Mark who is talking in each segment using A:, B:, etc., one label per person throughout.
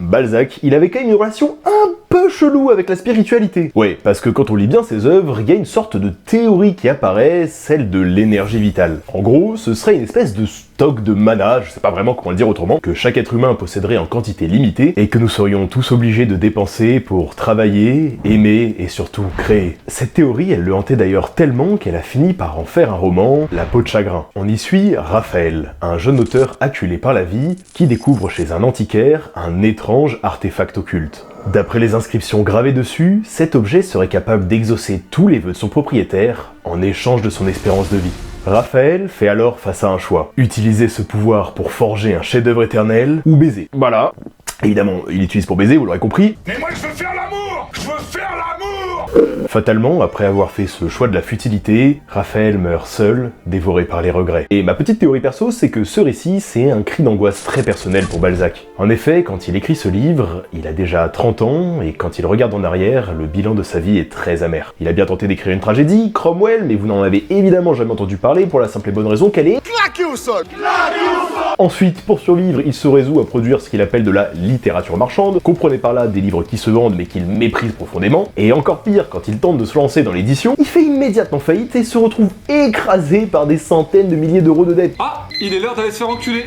A: Balzac, il avait quand même une relation un peu chelou avec la spiritualité. Ouais, parce que quand on lit bien ses œuvres, il y a une sorte de théorie qui apparaît, celle de l'énergie vitale. En gros, ce serait une espèce de stock de mana, je sais pas vraiment comment le dire autrement, que chaque être humain posséderait en quantité limitée, et que nous serions tous obligés de dépenser pour travailler, aimer et surtout créer. Cette théorie, elle le hantait d'ailleurs tellement qu'elle a fini par en faire un roman, La peau de chagrin. On y suit Raphaël, un jeune auteur acculé par la vie, qui découvre chez un antiquaire un étrange artefact occulte. D'après les inscriptions gravées dessus, cet objet serait capable d'exaucer tous les vœux de son propriétaire en échange de son espérance de vie. Raphaël fait alors face à un choix. Utiliser ce pouvoir pour forger un chef-d'œuvre éternel ou baiser. Voilà. Évidemment, il l'utilise pour baiser, vous l'aurez compris.
B: Mais moi je veux faire l'amour! Je veux faire l'amour!
A: Fatalement, après avoir fait ce choix de la futilité, Raphaël meurt seul, dévoré par les regrets. Et ma petite théorie perso, c'est que ce récit, c'est un cri d'angoisse très personnel pour Balzac. En effet, quand il écrit ce livre, il a déjà 30 ans, et quand il regarde en arrière, le bilan de sa vie est très amer. Il a bien tenté d'écrire une tragédie, Cromwell, mais vous n'en avez évidemment jamais entendu parler pour la simple et bonne raison qu'elle est
B: Claqué au sol!
A: Ensuite, pour survivre, il se résout à produire ce qu'il appelle de la littérature marchande, comprenez par là des livres qui se vendent mais qu'il méprise profondément, et encore pire, quand il tente de se lancer dans l'édition, il fait immédiatement faillite et se retrouve écrasé par des centaines de milliers d'euros de dettes.
C: Ah, il est l'heure d'aller se faire enculer.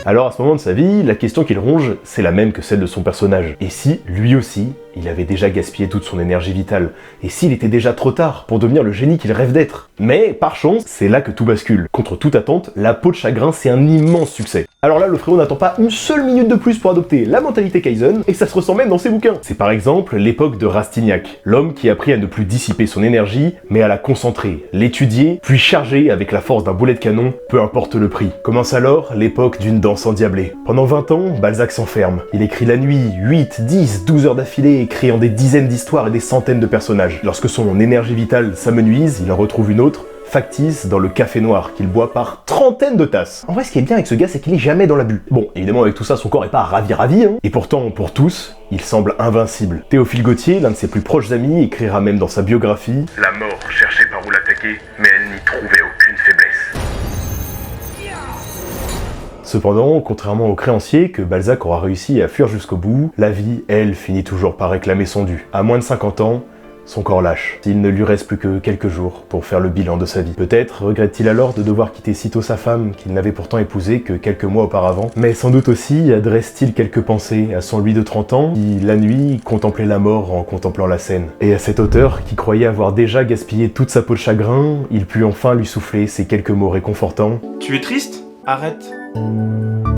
A: Alors à ce moment de sa vie, la question qu'il ronge, c'est la même que celle de son personnage. Et si, lui aussi, il avait déjà gaspillé toute son énergie vitale? Et s'il était déjà trop tard pour devenir le génie qu'il rêve d'être? Mais, par chance, c'est là que tout bascule. Contre toute attente, La peau de chagrin, c'est un immense succès. Alors là, le frérot n'attend pas une seule minute de plus pour adopter la mentalité Kaizen, et ça se ressent même dans ses bouquins. C'est par exemple l'époque de Rastignac, l'homme qui a appris à ne plus dissiper son énergie, mais à la concentrer, l'étudier, puis charger avec la force d'un boulet de canon, peu importe le prix. Commence alors l'époque d'une danse endiablée. Pendant 20 ans, Balzac s'enferme. Il écrit la nuit, 8, 10, 12 heures d'affilée, créant des dizaines d'histoires et des centaines de personnages. Lorsque son énergie vitale s'amenuise, il en retrouve une autre, factice, dans le café noir, qu'il boit par trentaines de tasses. En vrai, ce qui est bien avec ce gars, c'est qu'il est jamais dans l'abus. Bon, évidemment, avec tout ça, son corps est pas ravi, hein. Et pourtant, pour tous, il semble invincible. Théophile Gautier, l'un de ses plus proches amis, écrira même dans sa biographie «
D: La mort cherchait par où l'attaquer, mais elle n'y trouvait aucune faiblesse. »
A: Cependant, contrairement aux créanciers que Balzac aura réussi à fuir jusqu'au bout, la vie, elle, finit toujours par réclamer son dû. À moins de 50 ans, son corps lâche. Il ne lui reste plus que quelques jours pour faire le bilan de sa vie. Peut-être regrette-t-il alors de devoir quitter sitôt sa femme, qu'il n'avait pourtant épousée que quelques mois auparavant. Mais sans doute aussi adresse-t-il quelques pensées à son lui de 30 ans, qui, la nuit, contemplait la mort en contemplant la scène. Et à cet auteur, qui croyait avoir déjà gaspillé toute sa peau de chagrin, il put enfin lui souffler ces quelques mots réconfortants.
C: Tu es triste? Arrête.